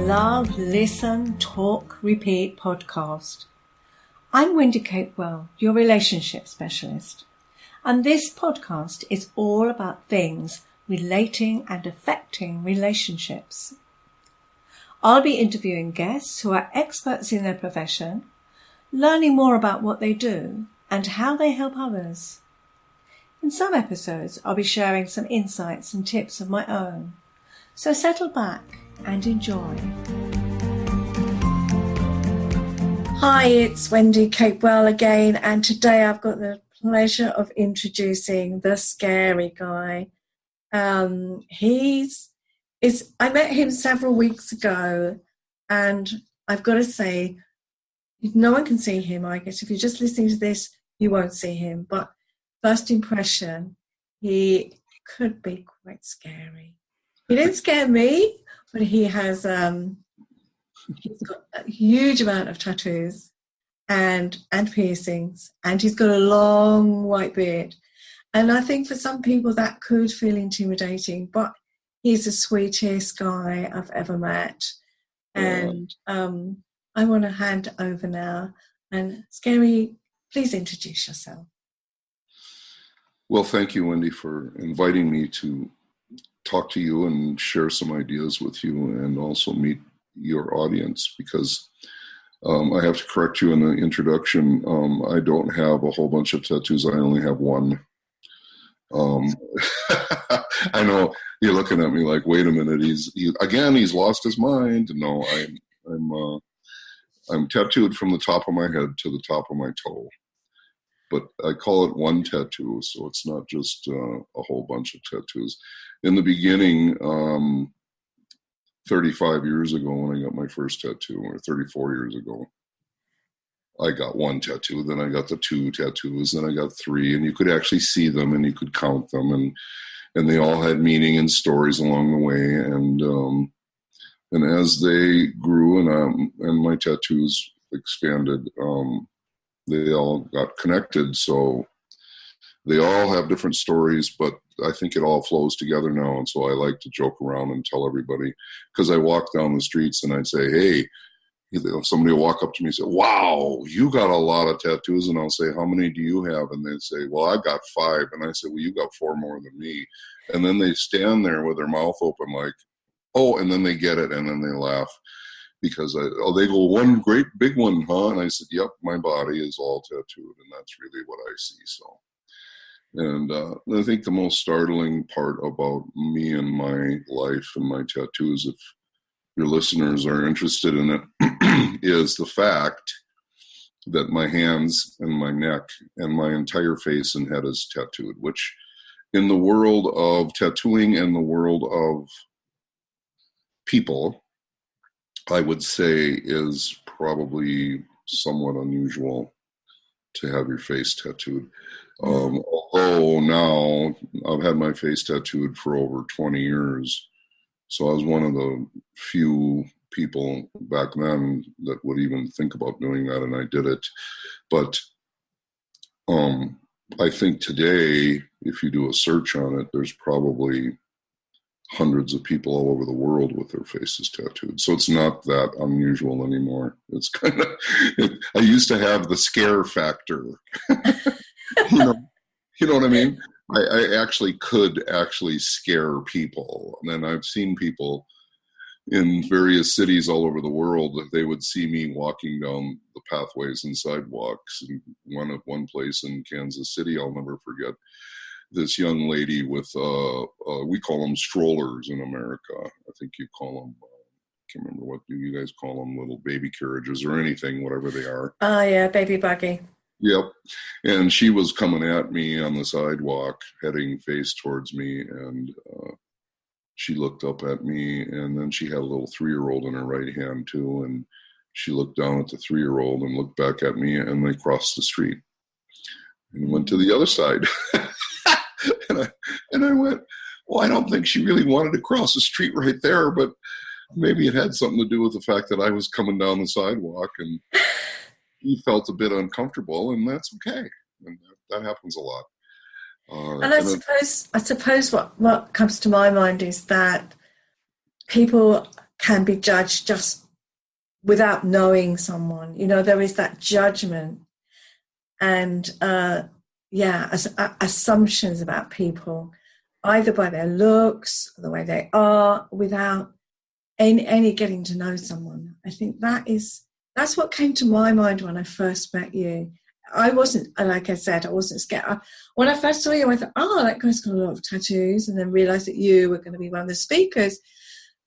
Love, Listen, Talk, Repeat podcast. I'm Wendy Capewell, your relationship specialist, and this podcast is all about things relating and affecting relationships. I'll be interviewing guests who are experts in their profession, learning more about what they do and how they help others. In some episodes, I'll be sharing some insights and tips of my own. So settle back and enjoy. Hi, it's Wendy Capewell again, and today I've got the pleasure of introducing the Scary Guy. I met him several weeks ago, and I've got to say, no one can see him. I guess if you're just listening to this, you won't see him. But first impression, he could be quite scary. He didn't scare me, but he has he's got a huge amount of tattoos and piercings, and he's got a long white beard. And I think for some people that could feel intimidating, but he's the sweetest guy I've ever met. And I want to hand over now. And Scary, please introduce yourself. Well, thank you, Wendy, for inviting me to talk to you and share some ideas with you and also meet your audience, because I have to correct you in the introduction. I don't have a whole bunch of tattoos. I only have one. I know you're looking at me like, wait a minute, he's lost his mind. No, I'm tattooed from the top of my head to the top of my toe. But I call it one tattoo, so it's not just a whole bunch of tattoos. In the beginning, 35 years ago when I got my first tattoo, or 34 years ago, I got one tattoo, then I got the two tattoos, then I got three, and you could actually see them and you could count them, and they all had meaning and stories along the way. And as they grew and my tattoos expanded, they all got connected. So they all have different stories, but I think it all flows together now. And so I like to joke around and tell everybody, because I walk down the streets and I'd say, hey, somebody will walk up to me and say, wow, you got a lot of tattoos. And I'll say, how many do you have? And they'd say, well, I've got 5. And I say, well, you got 4 more than me. And then they stand there with their mouth open like, oh, and then they get it. And then they laugh. Because they go, one great big one, huh? And I said, yep, my body is all tattooed, and that's really what I see. So, and I think the most startling part about me and my life and my tattoos, if your listeners are interested in it, is the fact that my hands and my neck and my entire face and head is tattooed, which in the world of tattooing and the world of people, I would say is probably somewhat unusual to have your face tattooed. Although now I've had my face tattooed for over 20 years. So I was one of the few people back then that would even think about doing that, and I did it. But I think today, if you do a search on it, there's probably hundreds of people all over the world with their faces tattooed. So it's not that unusual anymore. It's kind of, I used to have the scare factor. you know what I mean? I actually could scare people. And then I've seen people in various cities all over the world that they would see me walking down the pathways and sidewalks. And one place in Kansas City, I'll never forget, this young lady with, we call them strollers in America. I think you call them, I can't remember, what do you guys call them, little baby carriages or anything, whatever they are. Oh, yeah, baby buggy. Yep. And she was coming at me on the sidewalk, heading face towards me, and she looked up at me, and then she had a little 3-year-old in her right hand too, and she looked down at the 3-year-old and looked back at me, and they crossed the street and went to the other side. And I went, well, I don't think she really wanted to cross the street right there, but maybe it had something to do with the fact that I was coming down the sidewalk, and he felt a bit uncomfortable, and that's okay. And that happens a lot. And I suppose what comes to my mind is that people can be judged just without knowing someone. You know, there is that judgment and assumptions about people, either by their looks, or the way they are, without any getting to know someone. I think that's what came to my mind when I first met you. I wasn't, like I said, I wasn't scared. When I first saw you, I thought, oh, that guy's got a lot of tattoos, and then realised that you were going to be one of the speakers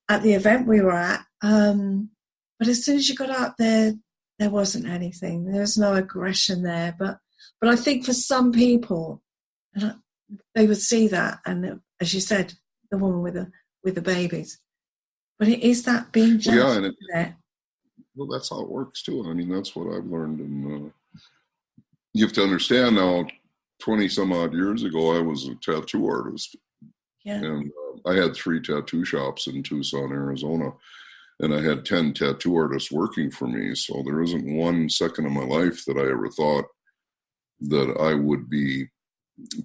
at the event we were at. But as soon as you got out there, there wasn't anything. There was no aggression there. But I think for some people, they would see that, and as you said, the woman with the babies. But it is that being judged. Yeah, well, that's how it works too. I mean, that's what I've learned. And you have to understand now, 20 some odd years ago, I was a tattoo artist. Yeah. And I had 3 tattoo shops in Tucson, Arizona. And I had 10 tattoo artists working for me. So there isn't one second of my life that I ever thought that I would be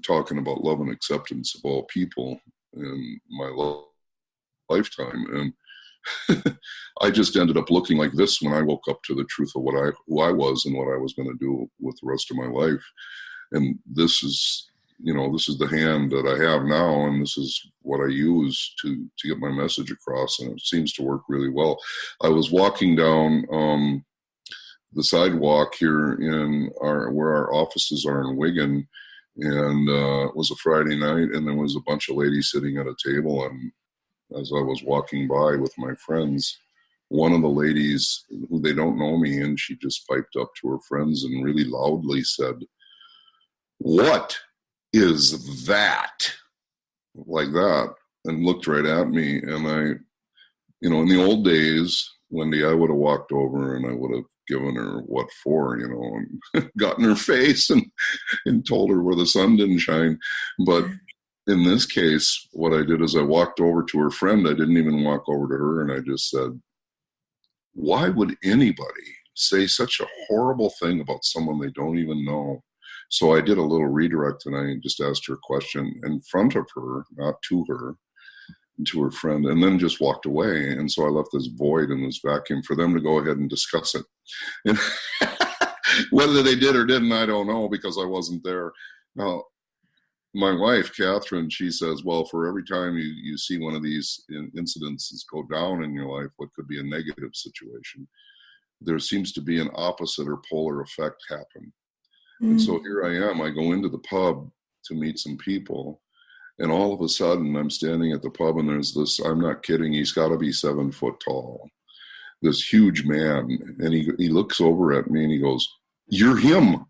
talking about love and acceptance of all people in my lifetime. And I just ended up looking like this when I woke up to the truth of who I was and what I was going to do with the rest of my life. And this is the hand that I have now, and this is what I use to get my message across, and it seems to work really well. I was walking down the sidewalk here in where our offices are in Wigan, and it was a Friday night, and there was a bunch of ladies sitting at a table, and as I was walking by with my friends, one of the ladies, who they don't know me, and she just piped up to her friends and really loudly said, "What is that?" Like that, and looked right at me. And I, in the old days, Wendy, I would have walked over and I would have given her what for, and got in her face and told her where the sun didn't shine. But in this case, what I did is I walked over to her friend. I didn't even walk over to her, and I just said, why would anybody say such a horrible thing about someone they don't even know? So I did a little redirect, and I just asked her a question in front of her, not to her, to her friend, and then just walked away. And so I left this void and this vacuum for them to go ahead and discuss it. And whether they did or didn't, I don't know, because I wasn't there. Now, my wife, Catherine, she says, well, for every time you see one of these incidences go down in your life, what could be a negative situation, there seems to be an opposite or polar effect happen. And so here I am. I go into the pub to meet some people, and all of a sudden I'm standing at the pub, and there's this, I'm not kidding, he's got to be 7 foot tall, this huge man. And he looks over at me and he goes, "You're him."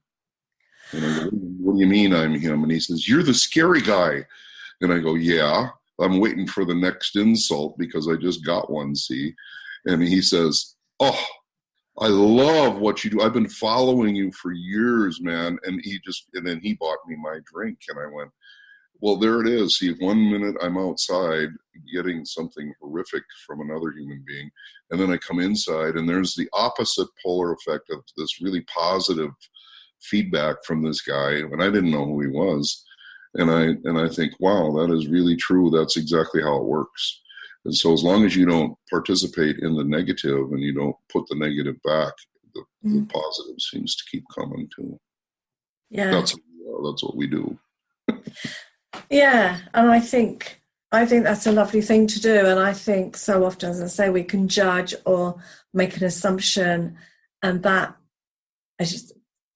And I go, "What do you mean I'm him?" And he says, "You're the scary guy." And I go, "Yeah, I'm waiting for the next insult because I just got one, see." And he says, "Oh, I love what you do. I've been following you for years, man." And then he bought me my drink. And I went, well, there it is. See, 1 minute I'm outside getting something horrific from another human being, and then I come inside and there's the opposite polar effect of this really positive feedback from this guy, and I didn't know who he was. And I think, wow, that is really true. That's exactly how it works. And so as long as you don't participate in the negative and you don't put the negative back, the positive seems to keep coming too. Yeah. That's what we do. Yeah, and I think that's a lovely thing to do. And I think so often, as I say, we can judge or make an assumption, and that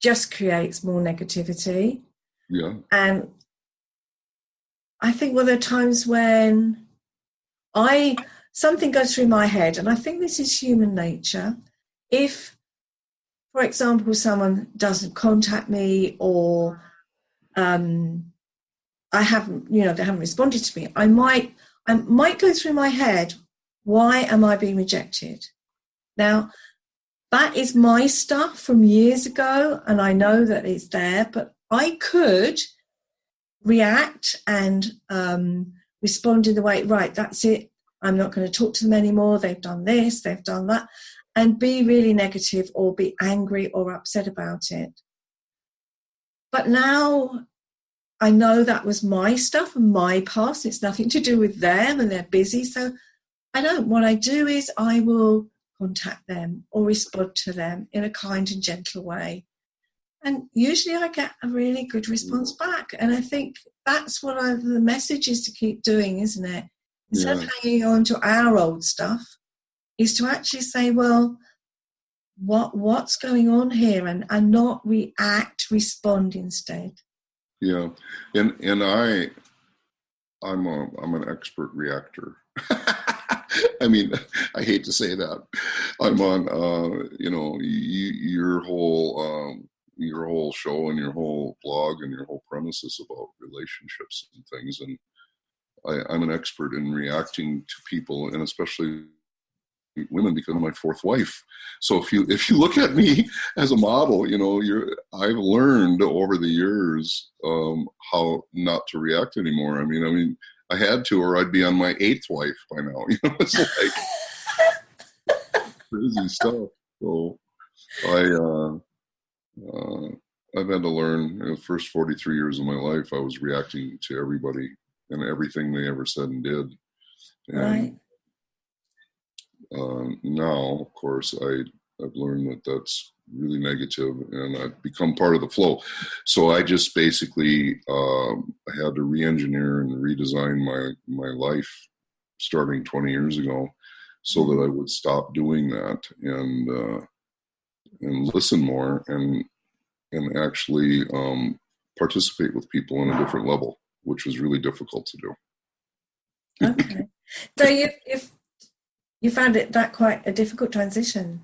just creates more negativity. Yeah. And I think there are times when something goes through my head, and I think this is human nature. If, for example, someone doesn't contact me, or they haven't responded to me, I might go through my head, why am I being rejected? Now, that is my stuff from years ago, and I know that it's there, but I could react and respond in the way, right, that's it, I'm not going to talk to them anymore, they've done this, they've done that, and be really negative or be angry or upset about it. But now I know that was my stuff and my past. It's nothing to do with them, and they're busy. So I don't. What I do is I will contact them or respond to them in a kind and gentle way. And usually I get a really good response back. And I think that's what the message is to keep doing, isn't it? Instead of hanging on to our old stuff, is to actually say, well, what's going on here, and not react, respond instead. Yeah. And I'm an expert reactor. I mean, I hate to say that. I'm on, your whole show and your whole blog and your whole premise is about relationships and things. And I'm an expert in reacting to people, and especially women, because I'm my fourth wife. So if you look at me as a model, I've learned over the years how not to react anymore. I mean, I had to, or I'd be on my eighth wife by now. It's like crazy stuff. So I've had to learn. The first 43 years of my life, I was reacting to everybody and everything they ever said and did. And, right. Now, of course, I've learned that that's really negative, and I've become part of the flow. So I just basically had to re-engineer and redesign my life starting 20 years ago, so that I would stop doing that and listen more and actually participate with people on a different level, which was really difficult to do. Okay, so you found that quite a difficult transition?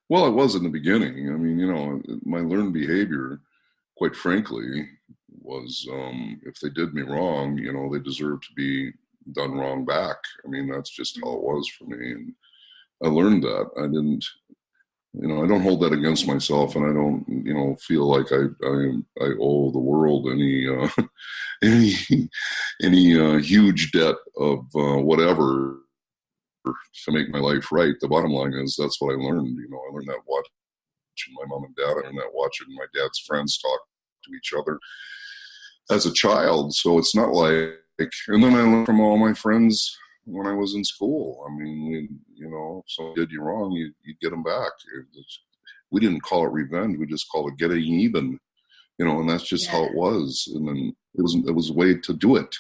Well, it was in the beginning. I mean, my learned behavior, quite frankly, was if they did me wrong, they deserved to be done wrong back. I mean, that's just how it was for me. And I learned that. I didn't, I don't hold that against myself, and I don't, feel like I owe the world any any huge debt of whatever to make my life right. The bottom line is that's what I learned. I learned that watching my mom and dad. I learned that watching my dad's friends talk to each other as a child. So it's not like, and then I learned from all my friends when I was in school. I mean, if someone did you wrong, you get them back. We didn't call it revenge. We just called it getting even, and that's just how it was. And then it was a way to do it.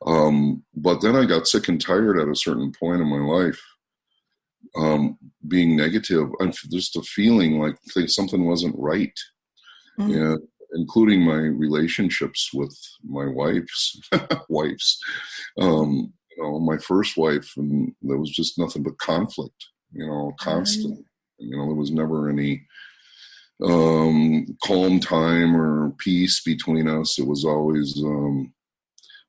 But then I got sick and tired at a certain point in my life, being negative, and just a feeling like something wasn't right, and including my relationships with my wives. My first wife, and there was just nothing but conflict, constant. There was never any calm time or peace between us. It was always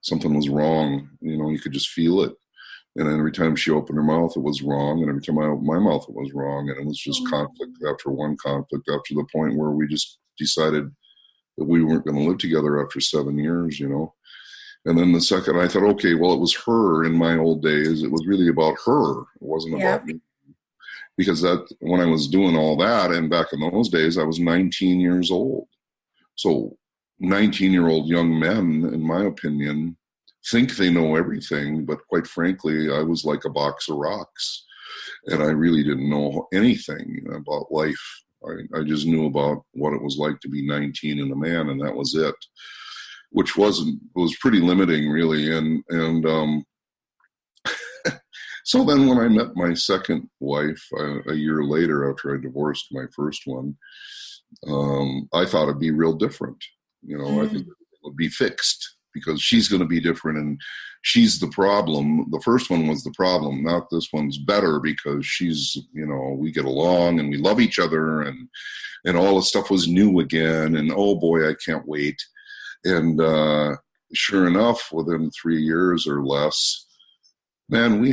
something was wrong. You could just feel it. And every time she opened her mouth, it was wrong. And every time I opened my mouth, it was wrong. And it was just conflict after one conflict, after the point where we just decided that we weren't going to live together after 7 years, And then the second I thought, okay, well, it was her in my old days. It was really about her. It wasn't about me. Because when I was doing all that, and back in those days, I was 19 years old. So 19-year-old young men, in my opinion, think they know everything, but quite frankly, I was like a box of rocks, and I really didn't know anything about life. I just knew about what it was like to be 19 and a man, and that was it, which was pretty limiting, really. And so then when I met my second wife a year later after I divorced my first one, I thought it'd be real different. I think it would be fixed because she's going to be different and she's the problem. The first one was the problem, not this one's better because she's, we get along and we love each other and all the stuff was new again. And oh boy, I can't wait. And sure enough, within 3 years or less, man, we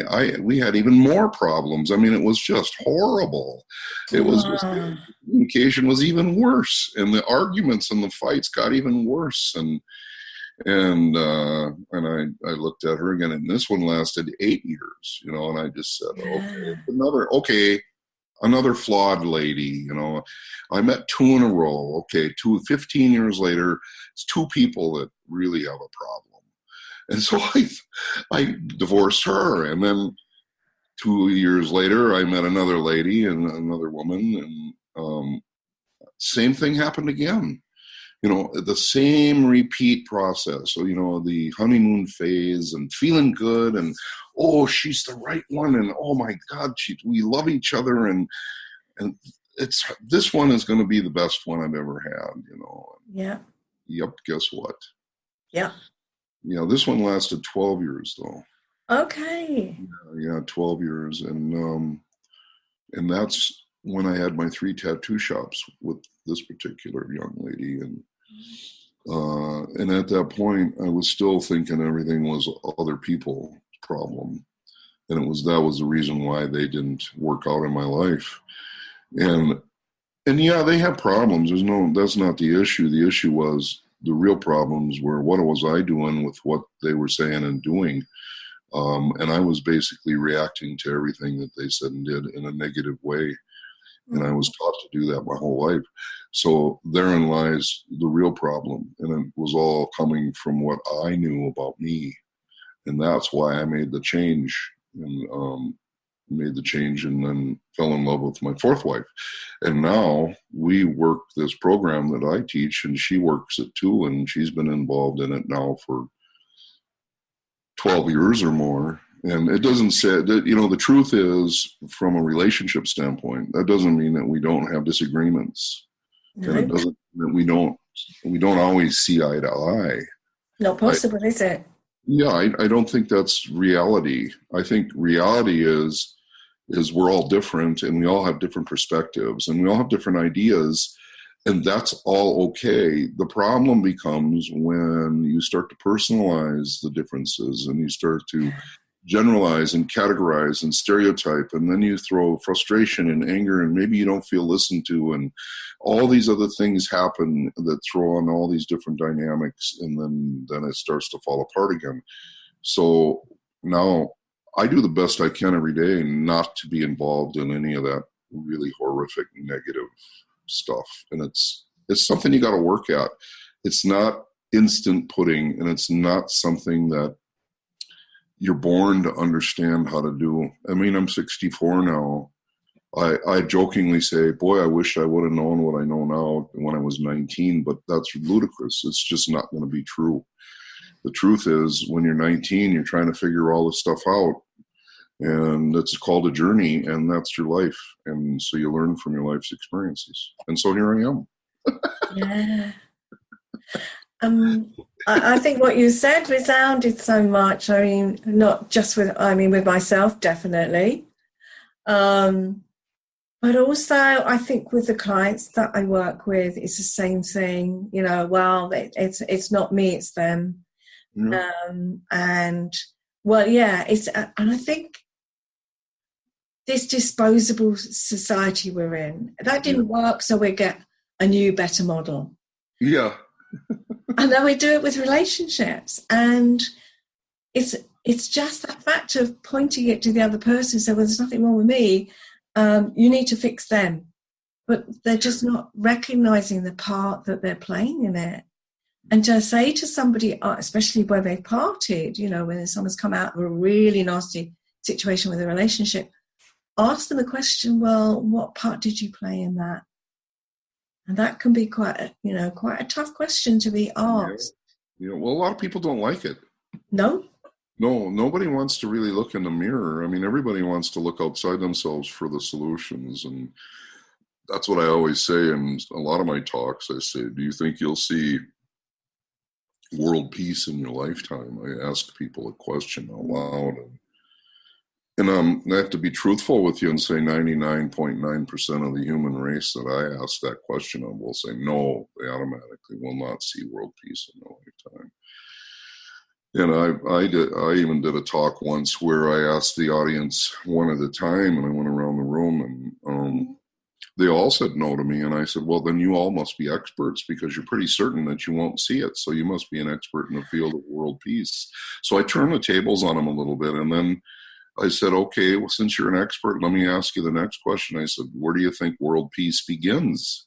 had even more problems. I mean, it was just horrible. It was just, the communication was even worse, and the arguments and the fights got even worse. And I looked at her again, and this one lasted 8 years, and I just said, another flawed lady, I met 2 in a row. 15 years later, it's 2 people that really have a problem. And so I divorced her. And then 2 years later, I met another lady and another woman, and same thing happened again. The same repeat process. So, the honeymoon phase and feeling good and, oh, she's the right one. And, oh my God, we love each other. And this one is going to be the best one I've ever had, Yeah. Yep. Guess what? Yeah. This one lasted 12 years though. Okay. Yeah, 12 years. And that's when I had my 3 tattoo shops with this particular young lady. And at that point, I was still thinking everything was other people's problem. And that was the reason why they didn't work out in my life. And yeah, they had problems. That's not the issue. The issue was, the real problems were, what was I doing with what they were saying and doing? And I was basically reacting to everything that they said and did in a negative way. And I was taught to do that my whole life. So therein lies the real problem. And it was all coming from what I knew about me. And that's why I made the change and then fell in love with my 4th wife. And now we work this program that I teach, and she works it too. And she's been involved in it now for 12 years or more. And it doesn't say that, the truth is, from a relationship standpoint, that doesn't mean that we don't have disagreements. No. And it doesn't that we don't always see eye to eye. Not possible, is it? Yeah, I don't think that's reality. I think reality is we're all different, and we all have different perspectives, and we all have different ideas, and that's all okay. The problem becomes when you start to personalize the differences, and you start to generalize and categorize and stereotype, and then you throw frustration and anger, and maybe you don't feel listened to, and all these other things happen that throw on all these different dynamics, and then it starts to fall apart again. So now I do the best I can every day not to be involved in any of that really horrific negative stuff. And it's something you got to work at. It's not instant pudding, and it's not something that you're born to understand how to do. I mean, I'm 64 now. I jokingly say, boy, I wish I would have known what I know now when I was 19, but that's ludicrous. It's just not going to be true. The truth is, when you're 19, you're trying to figure all this stuff out, and it's called a journey, and that's your life. And so you learn from your life's experiences. And so here I am. Yeah. I think what you said resounded so much. I mean, not just with myself, definitely. But also, I think with the clients that I work with, it's the same thing. Well, it's not me, it's them. Mm-hmm. And I think this disposable society we're in, that didn't work, so we get a new, better model. Yeah. And then we do it with relationships, and it's just that fact of pointing it to the other person. So, well, there's nothing wrong with me. You need to fix them, but they're just not recognizing the part that they're playing in it. And to say to somebody, especially where they've parted, when someone's come out of a really nasty situation with a relationship, ask them the question, well, what part did you play in that? And that can be quite a tough question to be asked. Well, a lot of people don't like it. No, nobody wants to really look in the mirror. I mean, everybody wants to look outside themselves for the solutions. And that's what I always say in a lot of my talks. I say, do you think you'll see world peace in your lifetime? I ask people a question out loud. And I have to be truthful with you and say 99.9% of the human race that I ask that question of will say no, they automatically will not see world peace in their lifetime. And I even did a talk once where I asked the audience one at a time, and I went around the room, and they all said no to me. And I said, well, then you all must be experts, because you're pretty certain that you won't see it. So you must be an expert in the field of world peace. So I turned the tables on them a little bit, and then I said, okay, well, since you're an expert, let me ask you the next question. I said, where do you think world peace begins?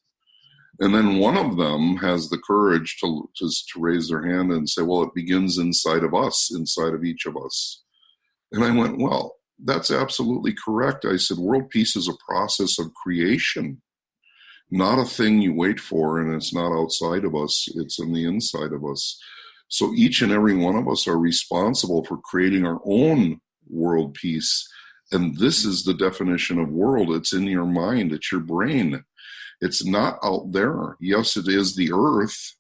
And then one of them has the courage to raise their hand and say, well, it begins inside of us, inside of each of us. And I went, well, that's absolutely correct. I said, world peace is a process of creation, not a thing you wait for, and it's not outside of us, it's in the inside of us. So each and every one of us are responsible for creating our own world peace. And this is the definition of world. It's in your mind, it's your brain. It's not out there. Yes, it is the earth,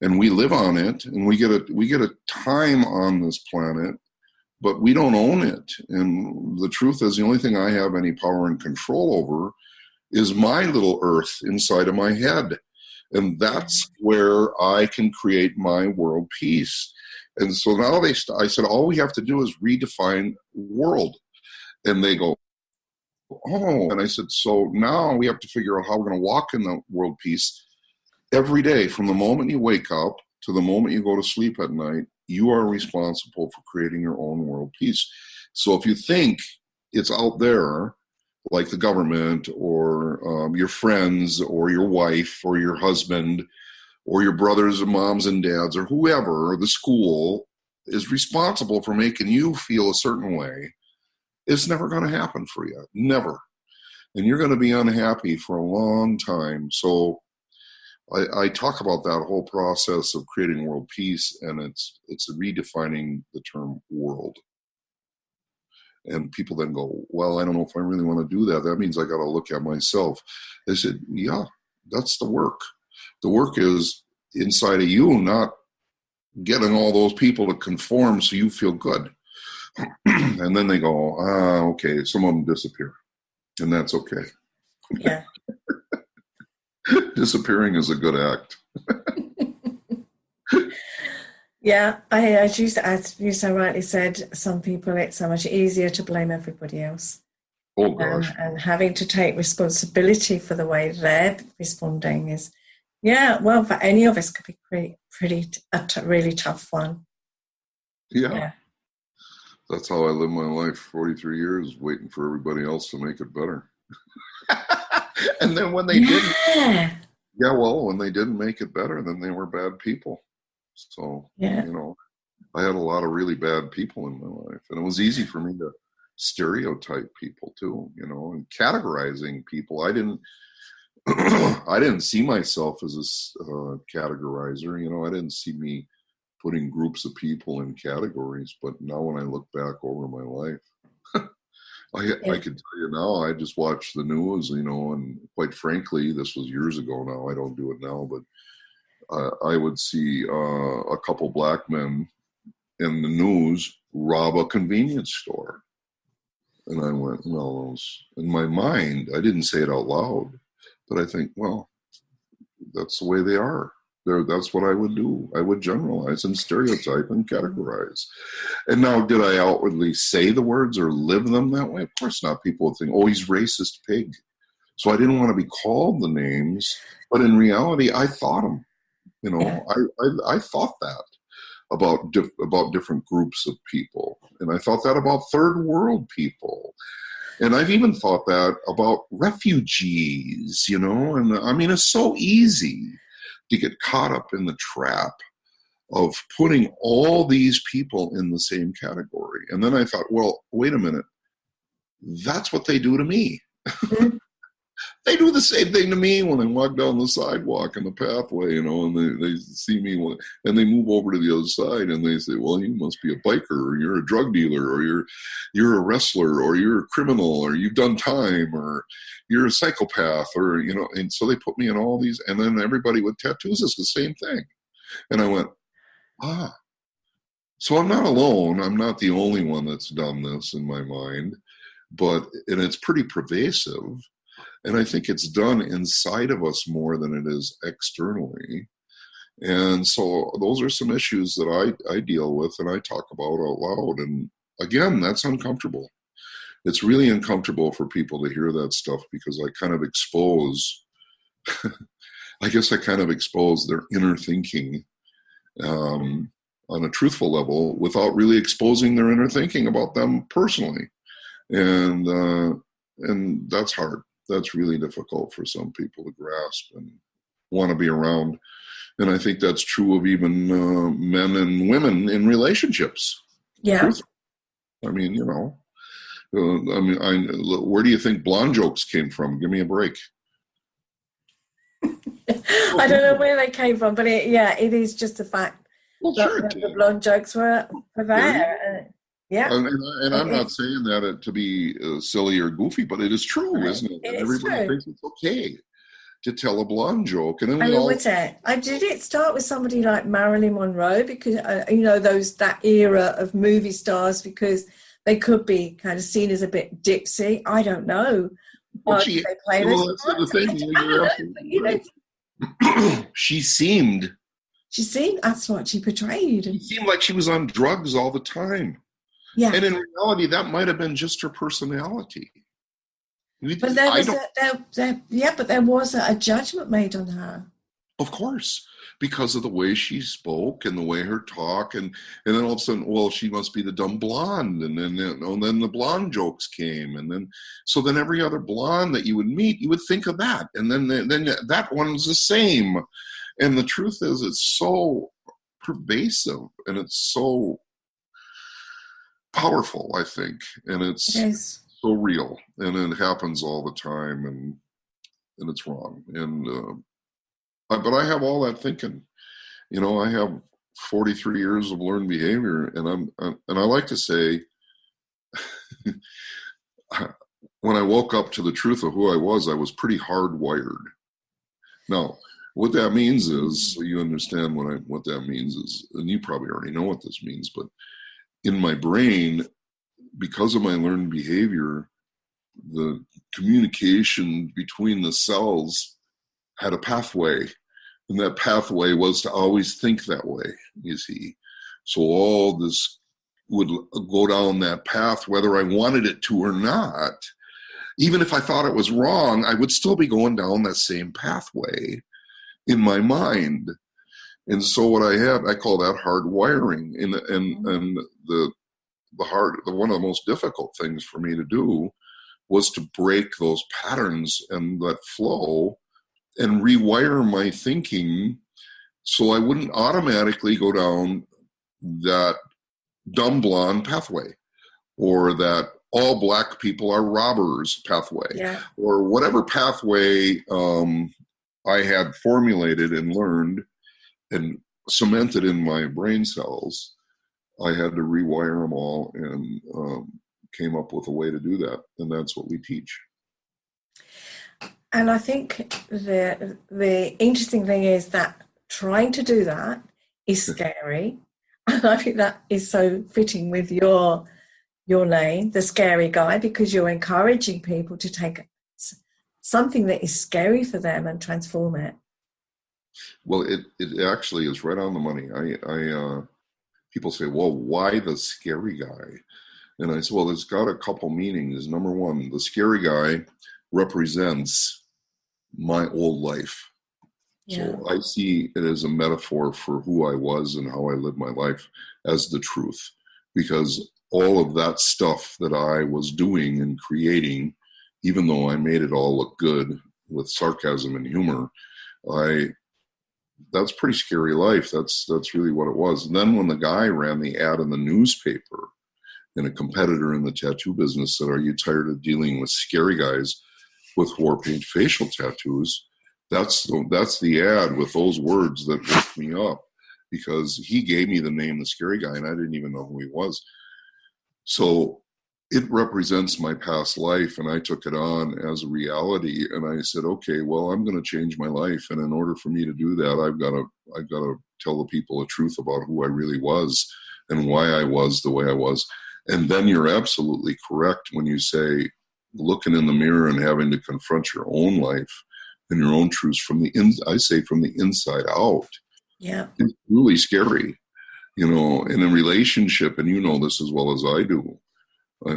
and we live on it, and we get a time on this planet, but we don't own it. And the truth is, the only thing I have any power and control over is my little earth inside of my head. And that's where I can create my world peace. And so now I said, all we have to do is redefine world. And they go, oh, and I said, so now we have to figure out how we're going to walk in the world peace every day. From the moment you wake up to the moment you go to sleep at night, you are responsible for creating your own world peace. So if you think it's out there, like the government or your friends or your wife or your husband or your brothers and moms and dads or whoever, the school is responsible for making you feel a certain way, it's never going to happen for you. Never. And you're going to be unhappy for a long time. So I talk about that whole process of creating world peace, and it's redefining the term world. And people then go, well, I don't know if I really want to do that. That means I got to look at myself. I said, yeah, that's the work. The work is inside of you, not getting all those people to conform so you feel good. And then they go, okay, some of them disappear. And that's okay. Yeah. Disappearing is a good act. Yeah, as you so rightly said, some people, it's so much easier to blame everybody else. Oh, gosh. And having to take responsibility for the way they're responding is, yeah, well, for any of us could be a really tough one. Yeah. That's how I live my life, 43 years, waiting for everybody else to make it better. And then when they didn't, when they didn't make it better, then they were bad people. So, I had a lot of really bad people in my life. And it was easy for me to stereotype people too, and categorizing people. I didn't see myself as a categorizer. I didn't see me putting groups of people in categories. But now when I look back over my life, I can tell you now, I just watch the news, and quite frankly, this was years ago now. I don't do it now, but I would see a couple black men in the news rob a convenience store. And I went, well, in my mind, I didn't say it out loud, but I think, well, that's the way they are. That's what I would do. I would generalize and stereotype and categorize. And now, did I outwardly say the words or live them that way? Of course not. People would think, oh, he's racist pig. So I didn't want to be called the names, but in reality, I thought them. I thought that about different groups of people. And I thought that about third world people. And I've even thought that about refugees, and I mean, it's so easy to get caught up in the trap of putting all these people in the same category. And then I thought, well, wait a minute. That's what they do to me. Mm-hmm. They do the same thing to me when I walk down the sidewalk in the pathway, and they see me and they move over to the other side and they say, well, you must be a biker, or you're a drug dealer, or you're a wrestler, or you're a criminal, or you've done time, or you're a psychopath, or, and so they put me in all these, and then everybody with tattoos is the same thing. And I went, so I'm not alone. I'm not the only one that's done this in my mind, and it's pretty pervasive. And I think it's done inside of us more than it is externally. And so those are some issues that I deal with and I talk about out loud. And again, that's uncomfortable. It's really uncomfortable for people to hear that stuff because I kind of expose, their inner thinking on a truthful level without really exposing their inner thinking about them personally. And that's hard. That's really difficult for some people to grasp. And want to be around. And I think that's true of even men and women in relationships. Yeah. Truth. I mean, where do you think blonde jokes came from? Give me a break. I don't know where they came from, but it is just a fact that the blonde jokes were there. Yeah. And I'm not saying that to be silly or goofy, but it is true, right. Isn't it? Everybody thinks it's okay to tell a blonde joke. And then did it start with somebody like Marilyn Monroe? Because, that era of movie stars, because they could be kind of seen as a bit ditzy. I don't know. Well, that's the thing. She seemed, that's what she portrayed. She seemed like she was on drugs all the time. Yeah. And in reality, that might have been just her personality. But there was a judgment made on her. Of course, because of the way she spoke and the way her talk, and then all of a sudden, well, she must be the dumb blonde, and then the blonde jokes came, and then every other blonde that you would meet, you would think of that, and then that one's the same. And the truth is, it's so pervasive and it's so powerful, I think, and it's so real, and it happens all the time, and it's wrong. And but I have all that thinking. I have 43 years of learned behavior, and I like to say, when I woke up to the truth of who I was pretty hardwired. Now, what that means is, so you understand what that means is, and you probably already know what this means, but in my brain, because of my learned behavior, the communication between the cells had a pathway, and that pathway was to always think that way, you see. So all this would go down that path, whether I wanted it to or not. Even if I thought it was wrong, I would still be going down that same pathway in my mind. And so what I call that hard wiring. And the one of the most difficult things for me to do was to break those patterns and that flow and rewire my thinking so I wouldn't automatically go down that dumb blonde pathway, or that all black people are robbers pathway, or whatever pathway I had formulated and learned and cemented in my brain cells. I had to rewire them all, and came up with a way to do that, and that's what we teach. And I think the interesting thing is that trying to do that is scary, and I think that is so fitting with your name, the Scary Guy, because you're encouraging people to take something that is scary for them and transform it. Well, it actually is right on the money. People say, well, why the scary guy? And I said, well, it's got a couple meanings. Number one, the scary guy represents my old life. Yeah. So I see it as a metaphor for who I was and how I lived my life as the truth. Because all of that stuff that I was doing and creating, even though I made it all look good with sarcasm and humor, that's pretty scary life. That's really what it was. And then when the guy ran the ad in the newspaper, and a competitor in the tattoo business said, "Are you tired of dealing with scary guys with war paint facial tattoos?" That's the ad with those words that woke me up, because he gave me the name, the Scary Guy, and I didn't even know who he was. So it represents my past life, and I took it on as a reality. And I said, okay, well, I'm going to change my life, and in order for me to do that, I've got to tell the people the truth about who I really was and why I was the way I was. And then you're absolutely correct when you say looking in the mirror and having to confront your own life and your own truths from the inside out. Yeah, it's really scary, in a relationship, and this as well as I do.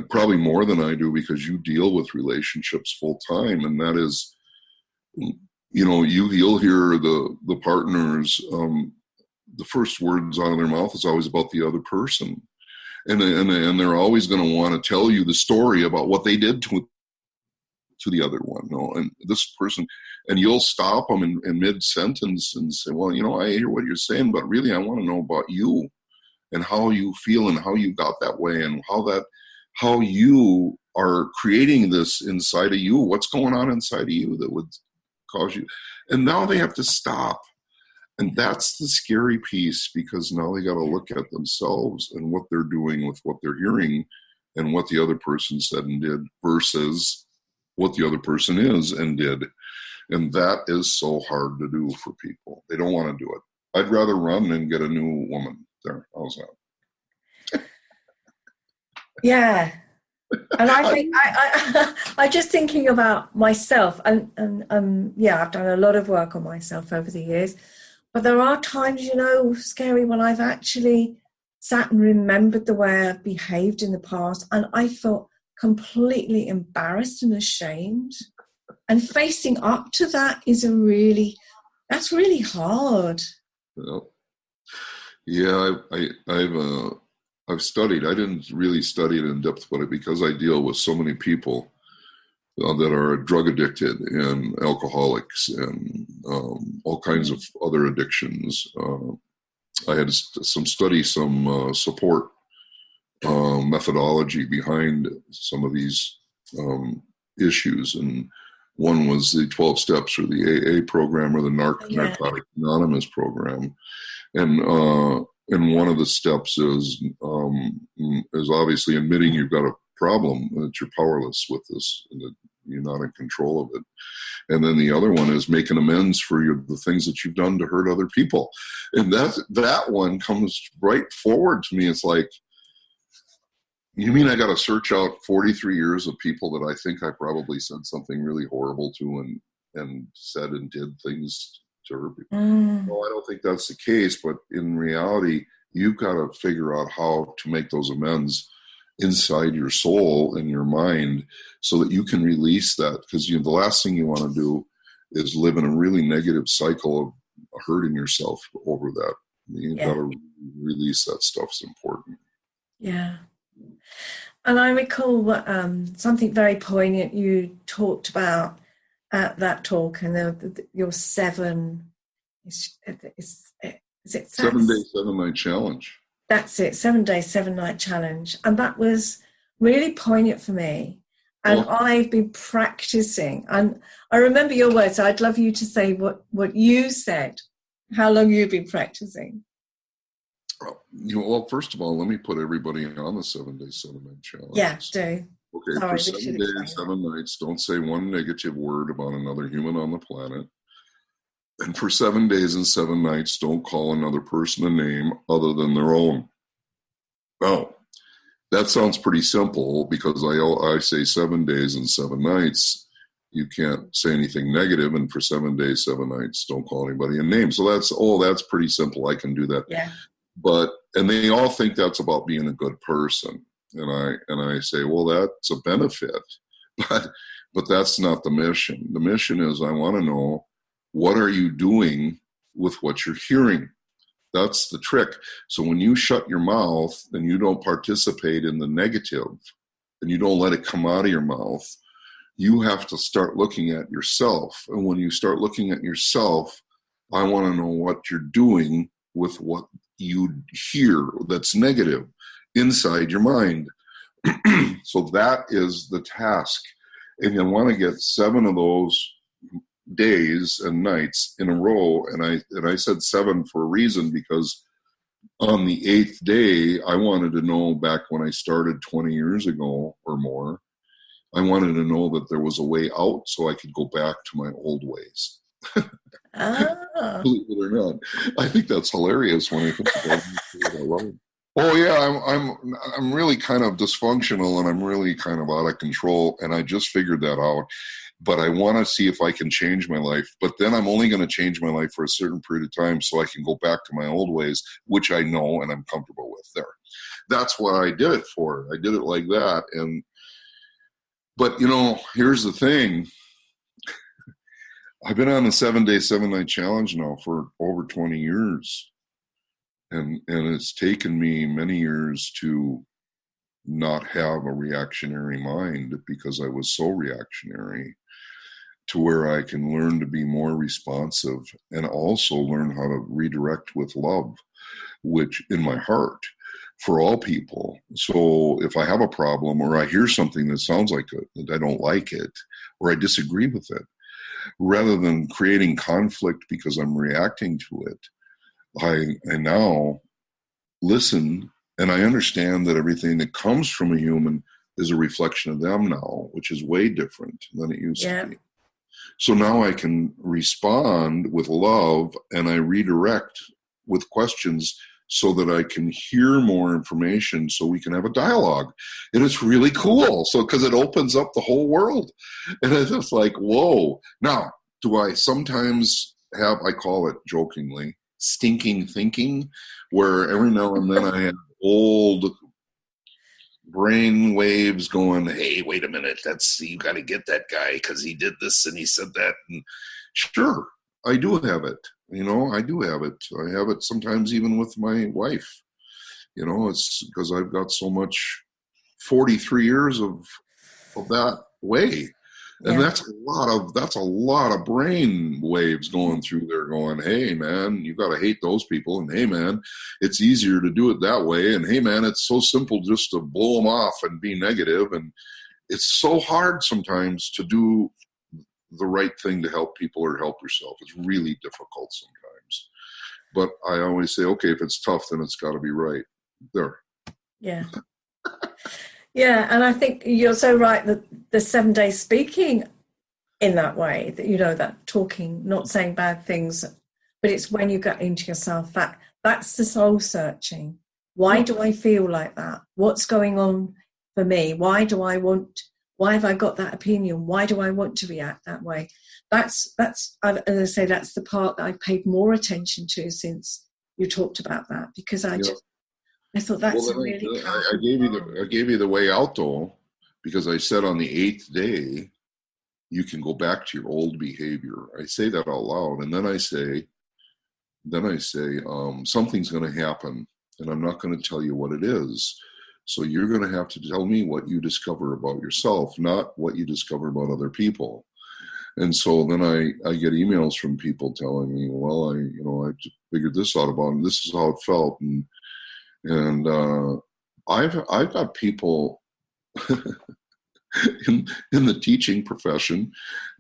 Probably more than I do, because you deal with relationships full time, and that is, you'll hear the partners, the first words out of their mouth is always about the other person, and they're always going to want to tell you the story about what they did to to the other one, and this person, and you'll stop them in mid-sentence and say, well, I hear what you're saying, but really I want to know about you and how you feel and how you got that way and how you are creating this inside of you. What's going on inside of you that would cause you? And now they have to stop. And that's the scary piece, because now they got to look at themselves and what they're doing with what they're hearing and what the other person said and did versus what the other person is and did. And that is so hard to do for people. They don't want to do it. I'd rather run and get a new woman there. How's that? Yeah. And I think I'm just thinking about myself, and I've done a lot of work on myself over the years. But there are times, Scary, when I've actually sat and remembered the way I've behaved in the past, and I felt completely embarrassed and ashamed. And facing up to that that's really hard. Well, yeah, I've studied. I didn't really study it in depth, but because I deal with so many people that are drug addicted and alcoholics and all kinds of other addictions. I had some support methodology behind some of these issues. And one was the 12 steps or the AA program or the Narcotics Anonymous program. And one of the steps is obviously admitting you've got a problem, that you're powerless with this, and that you're not in control of it. And then the other one is making amends for the things that you've done to hurt other people. And that one comes right forward to me. It's like, you mean I got to search out 43 years of people that I think I probably said something really horrible to and said and did things to hurt people? No, I don't think that's the case. But in reality, you've got to figure out how to make those amends inside your soul and your mind so that you can release that. Because the last thing you want to do is live in a really negative cycle of hurting yourself over that. You've got to release that stuff. Is important. Yeah. And I recall something very poignant you talked about at that talk, and your 7 is it 7-day, 7-night challenge. That's it, 7-day, 7-night challenge. And that was really poignant for me. And I've been practicing. And I remember your words. So I'd love you to say what you said, how long you've been practicing. Well, first of all, let me put everybody on the 7-day, 7-night challenge. Yeah, do. Okay, sorry, for 7 days, 7 nights, don't say one negative word about another human on the planet. And for 7 days and 7 nights, don't call another person a name other than their own. Now, that sounds pretty simple, because I say 7 days and 7 nights, you can't say anything negative, and for 7 days, 7 nights, don't call anybody a name. So that's pretty simple. I can do that. Yeah. And they all think that's about being a good person. And I say, well, that's a benefit, but that's not the mission. The mission is, I want to know, what are you doing with what you're hearing? That's the trick. So when you shut your mouth and you don't participate in the negative and you don't let it come out of your mouth, you have to start looking at yourself. And when you start looking at yourself, I want to know what you're doing with what you hear that's negative inside your mind. So that is the task. And you want to get 7 of those days and nights in a row. And I said 7 for a reason, because on the 8th day, I wanted to know, back when I started 20 years ago or more, I wanted to know that there was a way out so I could go back to my old ways. Believe it or not. I think that's hilarious when I think about it. Oh yeah, I'm really kind of dysfunctional, and I'm really kind of out of control, and I just figured that out. But I want to see if I can change my life. But then I'm only going to change my life for a certain period of time so I can go back to my old ways, which I know and I'm comfortable with there. That's what I did it for. I did it like that. But here's the thing. I've been on the 7-day, 7-night challenge now for over 20 years. And it's taken me many years to not have a reactionary mind, because I was so reactionary. to where I can learn to be more responsive and also learn how to redirect with love, which in my heart for all people. So if I have a problem or I hear something that sounds like it, that I don't like it, or I disagree with it, rather than creating conflict because I'm reacting to it, I now listen, and I understand that everything that comes from a human is a reflection of them now, which is way different than it used to be. So now I can respond with love, and I redirect with questions so that I can hear more information so we can have a dialogue. And it's really cool. So, because it opens up the whole world. And it's just like, whoa. Now, do I sometimes have, I call it jokingly, stinking thinking, where every now and then I have old brain waves going, hey, wait a minute, you got to get that guy because he did this and he said that. And sure, I do have it. I do have it. I have it sometimes even with my wife. It's because I've got so much 43 years of that way. And that's a lot of brain waves going through there going, hey, man, you got to hate those people. And, hey, man, it's easier to do it that way. And, hey, man, it's so simple just to blow them off and be negative. And it's so hard sometimes to do the right thing to help people or help yourself. It's really difficult sometimes. But I always say, okay, if it's tough, then it's got to be right. There. Yeah. Yeah, and I think you're so right that the 7 days speaking in that way, that that talking, not saying bad things, but it's when you get into yourself, that's the soul searching. Why do I feel like that? What's going on for me? Why have I got that opinion? Why do I want to react that way? As I say, that's the part that I've paid more attention to since you talked about that, because I thought that's really powerful. I gave you the way out though, because I said on the 8th day, you can go back to your old behavior. I say that out loud, and then I say, something's going to happen, and I'm not going to tell you what it is. So you're going to have to tell me what you discover about yourself, not what you discover about other people. And so then I get emails from people telling me, well, I just figured this out about it. This is how it felt. And I've got people in the teaching profession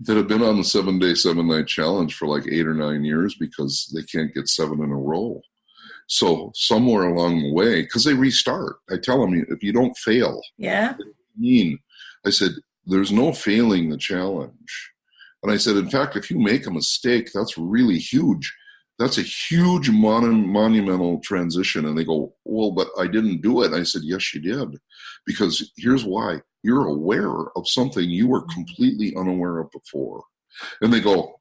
that have been on the 7-day, 7-night challenge for like 8 or 9 years because they can't get 7 in a row. So somewhere along the way, because they restart, I tell them, if you don't fail, I said, there's no failing the challenge. And I said, in fact, if you make a mistake, that's really huge. That's a huge monumental transition. And they go, well, but I didn't do it. And I said, yes, you did. Because here's why. You're aware of something you were completely unaware of before. And they go,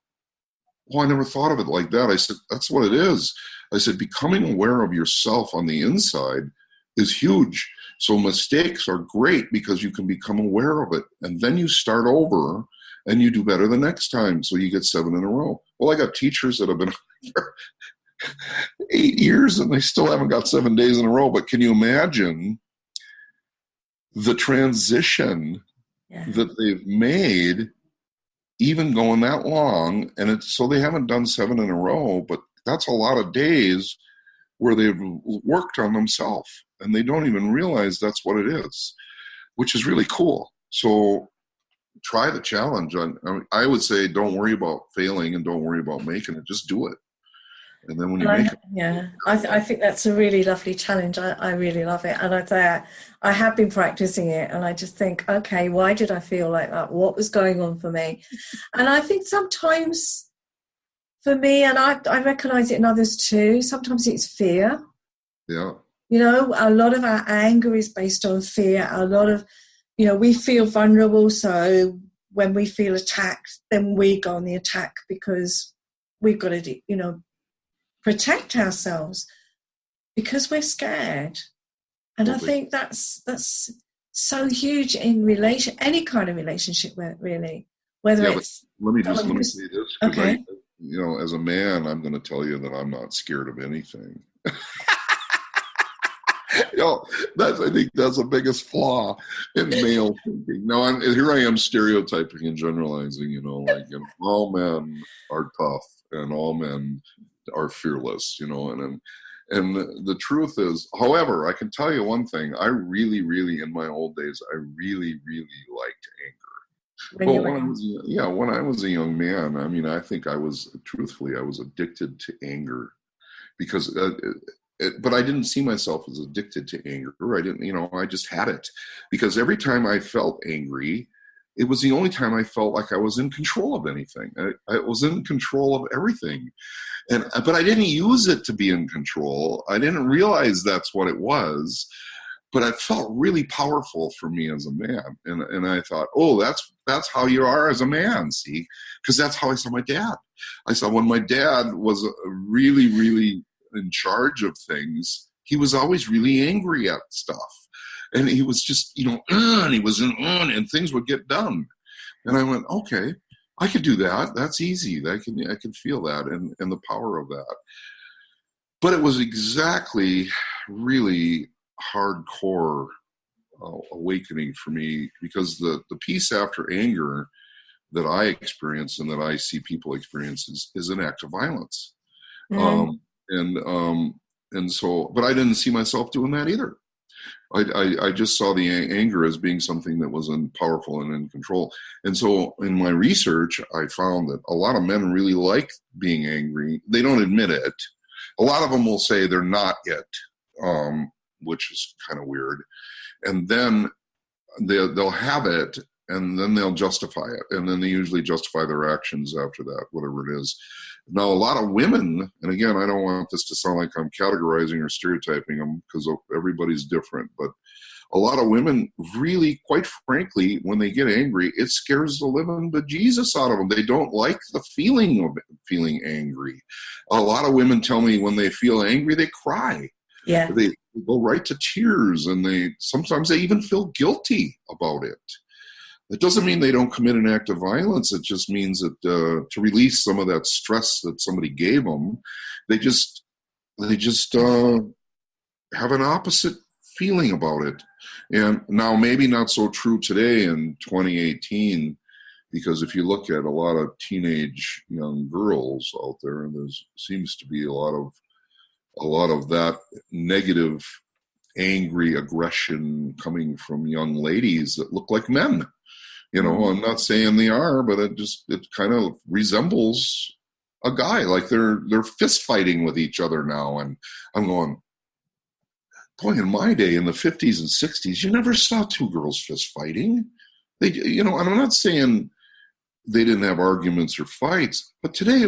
well, I never thought of it like that. I said, that's what it is. I said, becoming aware of yourself on the inside is huge. So mistakes are great because you can become aware of it. And then you start over and you do better the next time. So you get 7 in a row. Well, I got teachers that have been for 8 years and they still haven't got 7 days in a row. But can you imagine the transition that they've made even going that long? And so they haven't done 7 in a row, but that's a lot of days where they've worked on themselves and they don't even realize that's what it is, which is really cool. So try the challenge. I would say don't worry about failing and don't worry about making it. Just do it. And then when you make it. Yeah, I think that's a really lovely challenge. I really love it. And I have been practicing it and I just think, okay, why did I feel like that? What was going on for me? And I think sometimes for me, and I recognize it in others too, sometimes it's fear. Yeah. A lot of our anger is based on fear. A lot of, we feel vulnerable. So when we feel attacked, then we go on the attack because we've got to, protect ourselves because we're scared. And I think that's so huge in any kind of relationship, really, whether it's. Let me say this. Okay. As a man, I'm going to tell you that I'm not scared of anything. I think that's the biggest flaw in male thinking. Now, here I am stereotyping and generalizing, all men are tough and all men are fearless, and the truth is, however, I can tell you one thing. I really, really, in my old days, I really, really liked anger. But when I was a young man, I mean, I think I was addicted to anger because but I didn't see myself as addicted to anger. I didn't, I just had it because every time I felt angry, it was the only time I felt like I was in control of anything. I was in control of everything. But I didn't use it to be in control. I didn't realize that's what it was, but it felt really powerful for me as a man. And I thought, oh, that's how you are as a man, see? Because that's how I saw my dad. I saw when my dad was really, really in charge of things, he was always really angry at stuff. And he was just, and he was and things would get done. And I went, okay, I could do that. That's easy. I can feel that and the power of that. But it was exactly really hardcore awakening for me because the peace after anger that I experience and that I see people experience is an act of violence. Mm-hmm. And so, but I didn't see myself doing that either. I just saw the anger as being something that was powerful and in control. And so in my research, I found that a lot of men really like being angry. They don't admit it. A lot of them will say they're not yet, which is kind of weird. And then they'll have it, and then they'll justify it. And then they usually justify their actions after that, whatever it is. Now, a lot of women, and again, I don't want this to sound like I'm categorizing or stereotyping them because everybody's different, but a lot of women really, quite frankly, when they get angry, it scares the living bejesus out of them. They don't like the feeling of feeling angry. A lot of women tell me when they feel angry, they cry. Yeah. They go right to tears, and sometimes they even feel guilty about it. It doesn't mean they don't commit an act of violence. It just means that to release some of that stress that somebody gave them, they just have an opposite feeling about it. And now maybe not so true today in 2018, because if you look at a lot of teenage young girls out there, and there seems to be a lot of that negative, angry aggression coming from young ladies that look like men. I'm not saying they are, but it kind of resembles a guy. Like they're fist fighting with each other now. And I'm going, boy, in my day, in the 50s and 60s, you never saw two girls fist fighting. And I'm not saying they didn't have arguments or fights, but today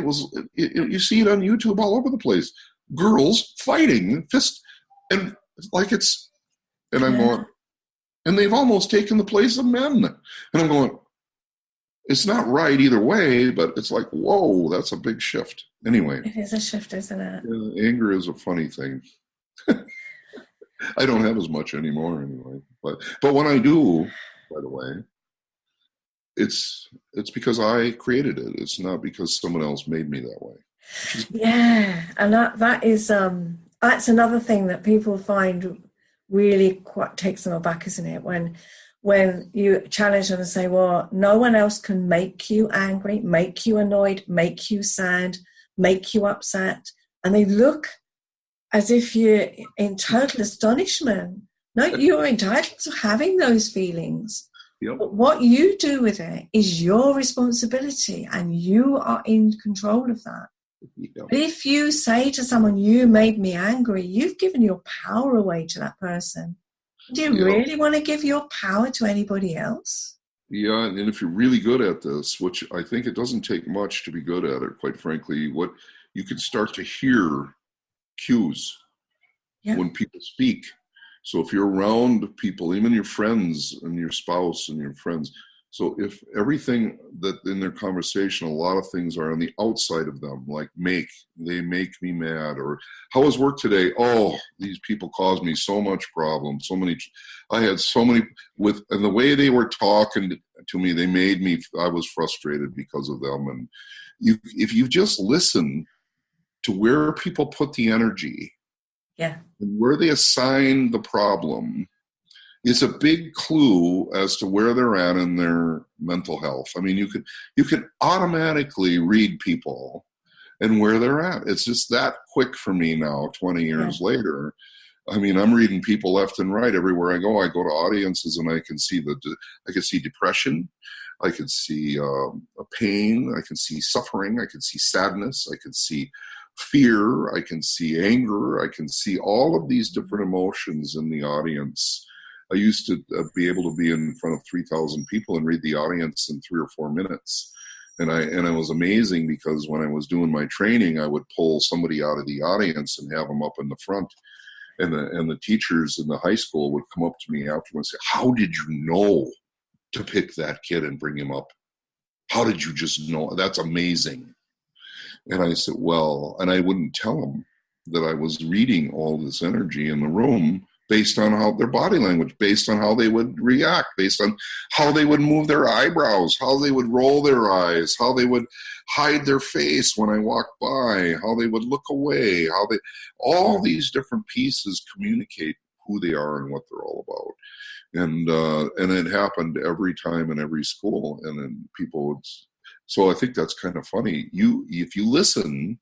you see it on YouTube all over the place. Girls fighting, and I'm going, and they've almost taken the place of men. And I'm going, it's not right either way, but it's like, whoa, that's a big shift. Anyway. It is a shift, isn't it? Yeah, anger is a funny thing. I don't have as much anymore anyway. But when I do, by the way, it's because I created it. It's not because someone else made me that way. Yeah. And that is that's another thing that people find really quite takes them aback, isn't it? When you challenge them and say, well, no one else can make you angry, make you annoyed, make you sad, make you upset. And they look as if you're in total astonishment. No, you're entitled to having those feelings. Yep. But what you do with it is your responsibility, and you are in control of that. Yep. But if you say to someone, you made me angry, you've given your power away to that person. Do you really want to give your power to anybody else? Yeah, and if you're really good at this, which I think it doesn't take much to be good at it, quite frankly, what you can start to hear cues when people speak. So if you're around people, even your friends and your spouse and your friends, so if everything that in their conversation, a lot of things are on the outside of them, like they make me mad, or how was work today? Oh, these people caused me so much problems, I had so many and the way they were talking to me, I was frustrated because of them. And if you just listen to where people put the energy, Yeah. And where they assign the problem is a big clue as to where they're at in their mental health. I mean, you could automatically read people and where they're at. It's just that quick for me now, 20 years later. I mean, I'm reading people left and right everywhere I go. I go to audiences and I can see depression. I can see pain. I can see suffering. I can see sadness. I can see fear. I can see anger. I can see all of these different emotions in the audience. I used to be able to be in front of 3,000 people and read the audience in 3 or 4 minutes. And it was amazing because when I was doing my training, I would pull somebody out of the audience and have them up in the front. And the teachers in the high school would come up to me afterwards and say, "How did you know to pick that kid and bring him up? How did you just know? That's amazing." And I said, well, and I wouldn't tell them that I was reading all this energy in the room based on how their body language, based on how they would react, based on how they would move their eyebrows, how they would roll their eyes, how they would hide their face when I walked by, how they would look away, all these different pieces communicate who they are and what they're all about. And it happened every time in every school. And then people would, so I think that's kind of funny. If you listen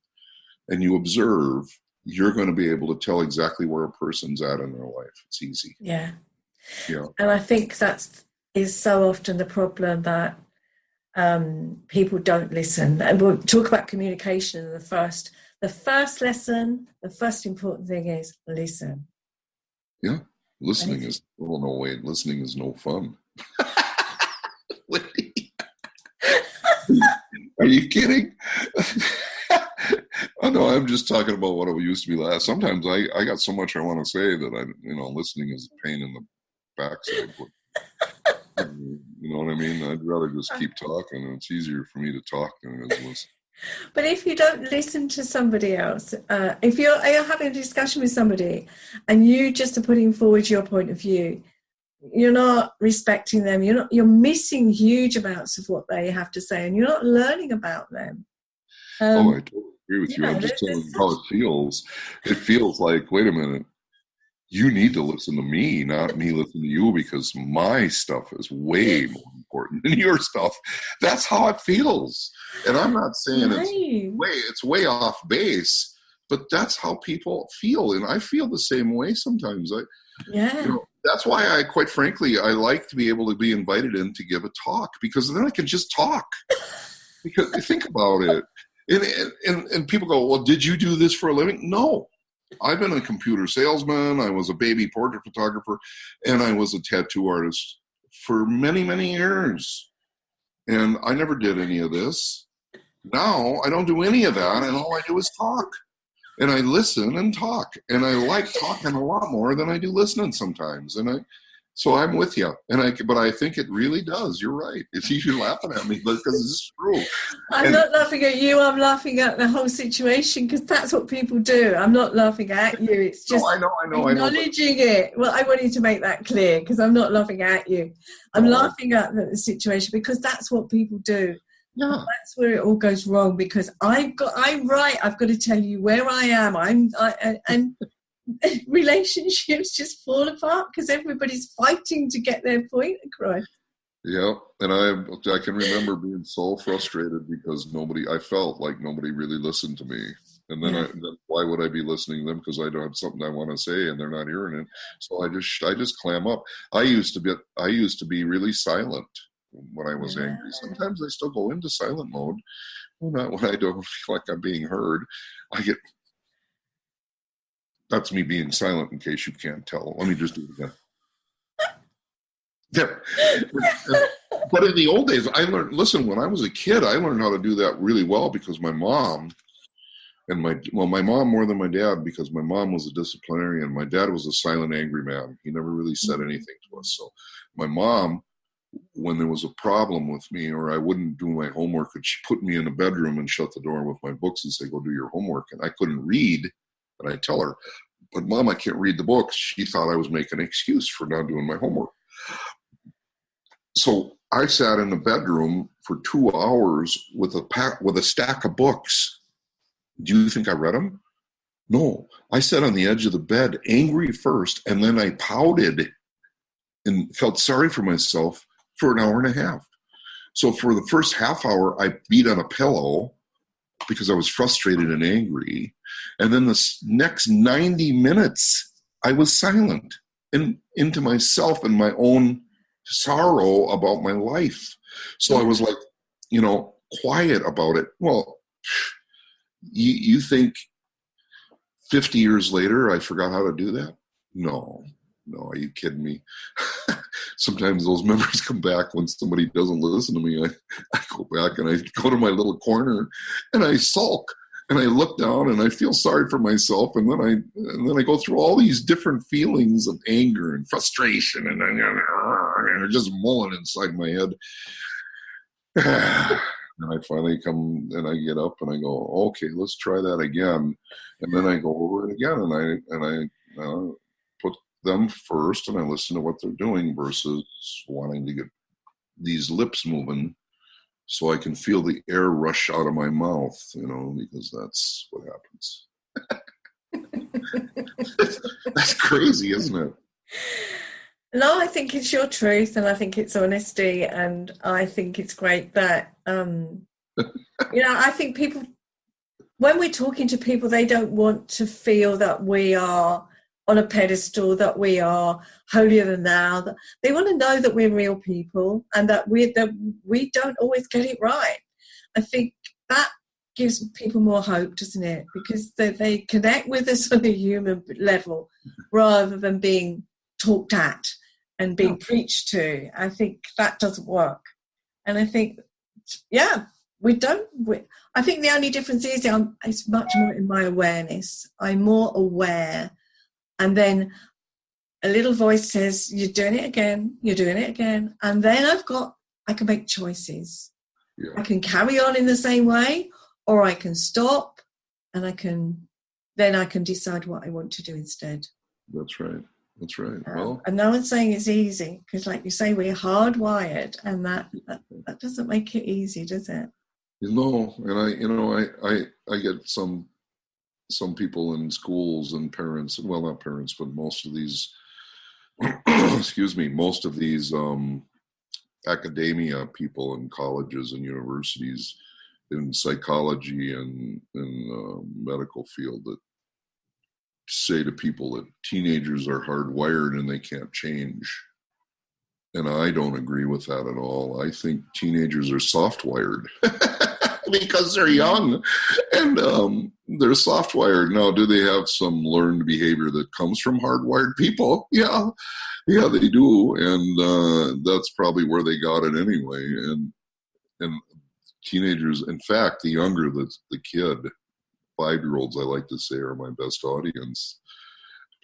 and you observe, you're going to be able to tell exactly where a person's at in their life. It's easy. Yeah. Yeah. And I think that is so often the problem, that people don't listen. And we'll talk about communication in the first lesson. The first important thing is listen. Yeah. Listening is, well, no, wait, listening is no fun. Are you kidding? Oh, no, I'm just talking about what it used to be last. Sometimes I got so much I want to say that listening is a pain in the backside. You know what I mean? I'd rather just keep talking. It's easier for me to talk than it is listen. But if you don't listen to somebody else, if you're having a discussion with somebody and you just are putting forward your point of view, you're not respecting them. You're missing huge amounts of what they have to say, and you're not learning about them. I totally agree with you. I'm just telling you how it feels. It feels like, wait a minute, you need to listen to me, not me listen to you, because my stuff is way more important than your stuff. That's how it feels. And I'm not saying it's way off base, but that's how people feel. And I feel the same way sometimes. That's why quite frankly, I like to be able to be invited in to give a talk, because then I can just talk. Because think about it. And people go, well, did you do this for a living? No. I've been a computer salesman. I was a baby portrait photographer, and I was a tattoo artist for many, many years. And I never did any of this. Now I don't do any of that, and all I do is talk. And I listen and talk. And I like talking a lot more than I do listening sometimes. So I'm with you. But I think it really does. You're right. You're laughing at me because it's true. I'm not laughing at you. I'm laughing at the whole situation, because that's what people do. I'm not laughing at you. It's just acknowledging it. Well, I wanted to make that clear, because I'm not laughing at you. I'm laughing at the situation, because that's what people do. Yeah. That's where it all goes wrong, because I've got to tell you where I am. And relationships just fall apart because everybody's fighting to get their point across. Yeah, and I can remember being so frustrated because I felt like nobody really listened to me. And then, then why would I be listening to them? Because I don't have something I want to say and they're not hearing it. So I just clam up. I used to be really silent when I was angry. Sometimes I still go into silent mode. Well, not when I don't feel like I'm being heard. That's me being silent, in case you can't tell. Let me just do it again. Yeah. But in the old days, when I was a kid, I learned how to do that really well because my mom my mom more than my dad, because my mom was a disciplinarian. My dad was a silent, angry man. He never really said anything to us. So my mom, when there was a problem with me or I wouldn't do my homework, she'd put me in a bedroom and shut the door with my books and say, go do your homework. And I couldn't read. And I'd tell her, but Mom, I can't read the books. She thought I was making an excuse for not doing my homework. So I sat in the bedroom for 2 hours with a stack of books. Do you think I read them? No, I sat on the edge of the bed, angry first, and then I pouted and felt sorry for myself for an hour and a half. So for the first half hour, I beat on a pillow because I was frustrated and angry. And then the next 90 minutes, I was silent and into myself and my own sorrow about my life. So I was like, quiet about it. Well, you think 50 years later, I forgot how to do that? No, are you kidding me? Sometimes those memories come back when somebody doesn't listen to me. I go back and I go to my little corner and I sulk and I look down and I feel sorry for myself. And then I go through all these different feelings of anger and frustration and they're just mulling inside my head. And I finally come and I get up and I go, okay, let's try that again. And then I go over it again and I put them first and I listen to what they're doing versus wanting to get these lips moving so I can feel the air rush out of my mouth, because that's what happens. That's crazy, isn't it? No, I think it's your truth and I think it's honesty, and I think it's great that, I think people, when we're talking to people, they don't want to feel that we are on a pedestal, that we are holier than thou. They want to know that we're real people and that we don't always get it right. I think that gives people more hope, doesn't it? Because they connect with us on a human level rather than being talked at and being preached to. I think that doesn't work. And I think, I think the only difference is it's much more in my awareness. I'm more aware. And then a little voice says, you're doing it again. And then I can make choices. Yeah. I can carry on in the same way, or I can stop and I can decide what I want to do instead. That's right. Well, and no one's saying it's easy, because like you say, we're hardwired, and that doesn't make it easy, does it? No, and I get some people in schools and parents, well, not parents, but most of these, most of these academia people in colleges and universities in psychology and in medical field that say to people that teenagers are hardwired and they can't change. And I don't agree with that at all. I think teenagers are soft-wired because they're young and they're soft-wired. Now, do they have some learned behavior that comes from hardwired people? Yeah, they do. And that's probably where they got it anyway. And teenagers, in fact, the younger the kid, 5-year-olds, I like to say, are my best audience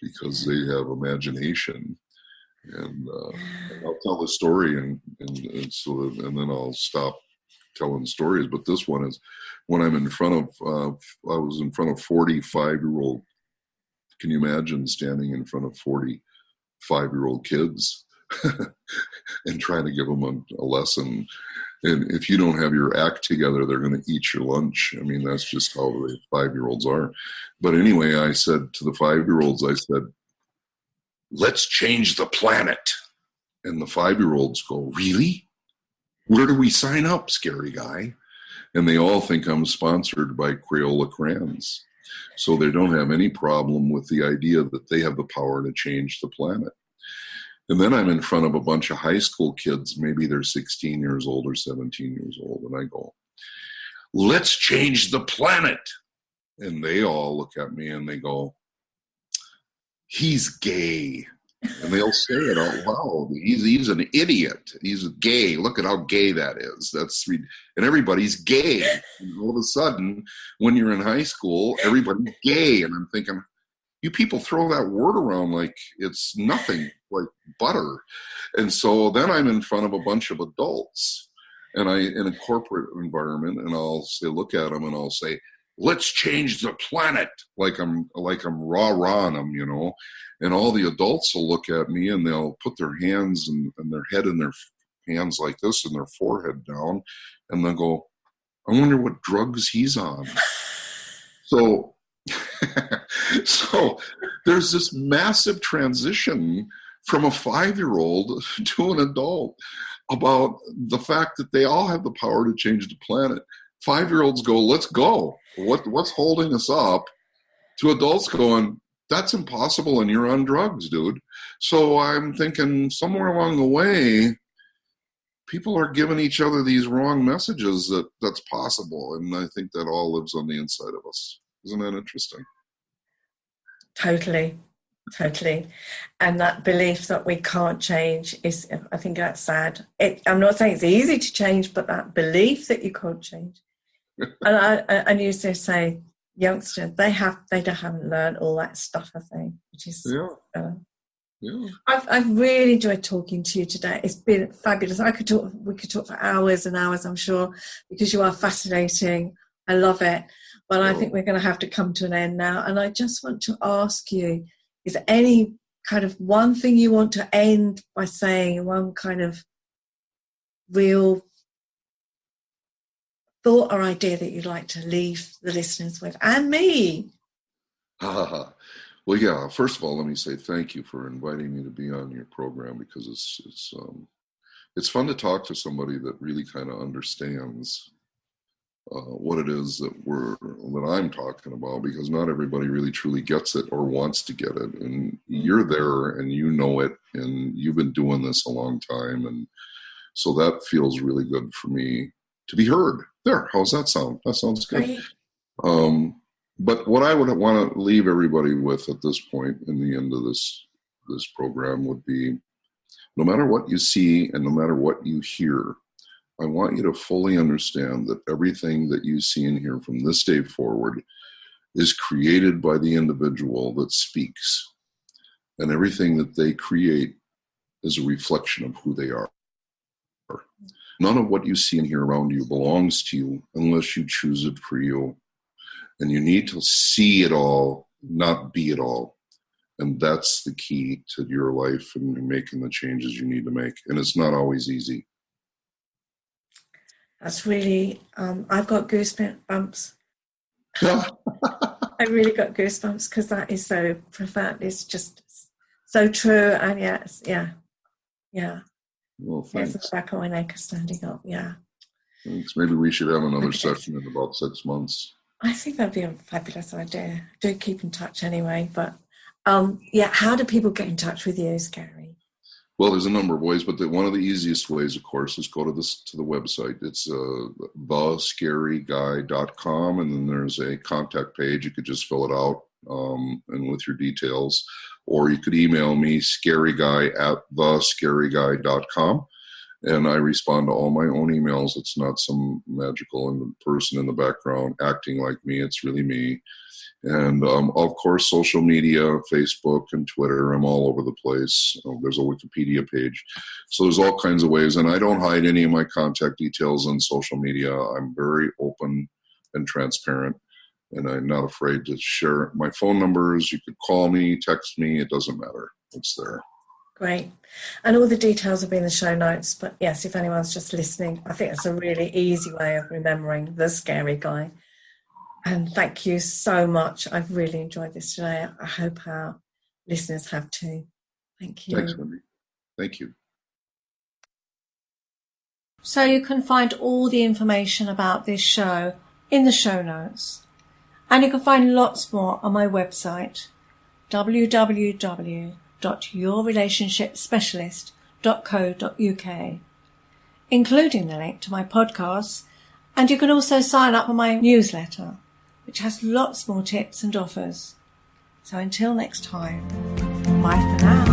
because they have imagination. And I'll tell the story, and then I'll stop telling stories. But this one is when I'm in front of, I was in front of 45-year-old. Can you imagine standing in front of 45-year-old kids and trying to give them a lesson? And if you don't have your act together, they're going to eat your lunch. I mean, that's just how the 5-year-olds are. But anyway, I said to the 5-year-olds, I said, let's change the planet. And the 5-year-olds go, really? Where do we sign up, Scary Guy? And they all think I'm sponsored by Crayola crayons. So they don't have any problem with the idea that they have the power to change the planet. And then I'm in front of a bunch of high school kids, maybe they're 16 years old or 17 years old, and I go, let's change the planet. And they all look at me and they go, he's gay. And they'll say it out loud. He's an idiot. He's gay. Look at how gay that is. And everybody's gay. And all of a sudden, when you're in high school, everybody's gay. And I'm thinking, you people throw that word around like it's nothing, like butter. And so then I'm in front of a bunch of adults and in a corporate environment, and I'll say, look at them and I'll say, let's change the planet. Like I'm rah-rah on them, and all the adults will look at me and they'll put their hands and their head in their hands like this and their forehead down. And they'll go, I wonder what drugs he's on. So, So there's this massive transition from a 5-year-old to an adult about the fact that they all have the power to change the planet. 5-year-olds go, let's go. What's holding us up? To adults going, that's impossible and you're on drugs, dude. So I'm thinking somewhere along the way, people are giving each other these wrong messages that that's possible. And I think that all lives on the inside of us. Isn't that interesting? Totally. And that belief that we can't change is, I think that's sad. I'm not saying it's easy to change, but that belief that you can't change. And you used to say, youngsters, they haven't learned all that stuff, I think, which is I've really enjoyed talking to you today. It's been fabulous. We could talk for hours and hours, I'm sure, because you are fascinating. I love it. But I think we're going to have to come to an end now. And I just want to ask you, is there any kind of one thing you want to end by saying, one kind of real thought or idea that you'd like to leave the listeners with, and me? Well, yeah. First of all, let me say thank you for inviting me to be on your program, because it's fun to talk to somebody that really kind of understands what it is that I'm talking about, because not everybody really truly gets it or wants to get it. And you're there and you know it, and you've been doing this a long time, and so that feels really good for me to be heard. There, how's that sound? That sounds good. Right. But what I would want to leave everybody with at this point in the end of this program would be, no matter what you see and no matter what you hear, I want you to fully understand that everything that you see and hear from this day forward is created by the individual that speaks. And everything that they create is a reflection of who they are. None of what you see and hear around you belongs to you unless you choose it for you. And you need to see it all, not be it all. And that's the key to your life and making the changes you need to make. And it's not always easy. That's really, I've got goosebumps. I really got goosebumps, because that is so profound. It's just so true. And yes, yeah. Well, thanks. The back of my neck is standing up. Yeah. Thanks. Maybe we should have another session in about 6 months. I think that'd be a fabulous idea. Do keep in touch anyway. But how do people get in touch with you, Scary? Well, there's a number of ways, but one of the easiest ways, of course, is go to the website. It's thescaryguy.com, and then there's a contact page. You could just fill it out and with your details, or you could email me, scaryguy@thescaryguy.com, and I respond to all my own emails. It's not some magical person in the background acting like me. It's really me. And of course, social media, Facebook and Twitter, I'm all over the place. There's a Wikipedia page. So there's all kinds of ways. And I don't hide any of my contact details on social media. I'm very open and transparent. And I'm not afraid to share my phone numbers. You could call me, text me. It doesn't matter. It's there. Great. And all the details will be in the show notes. But yes, if anyone's just listening, I think it's a really easy way of remembering the Scary Guy. And thank you so much. I've really enjoyed this today. I hope our listeners have too. Thank you. Thanks, Wendy. Thank you. So you can find all the information about this show in the show notes. And you can find lots more on my website, www.yourrelationshipspecialist.co.uk, including the link to my podcasts. And you can also sign up on my newsletter, which has lots more tips and offers. So until next time, bye for now.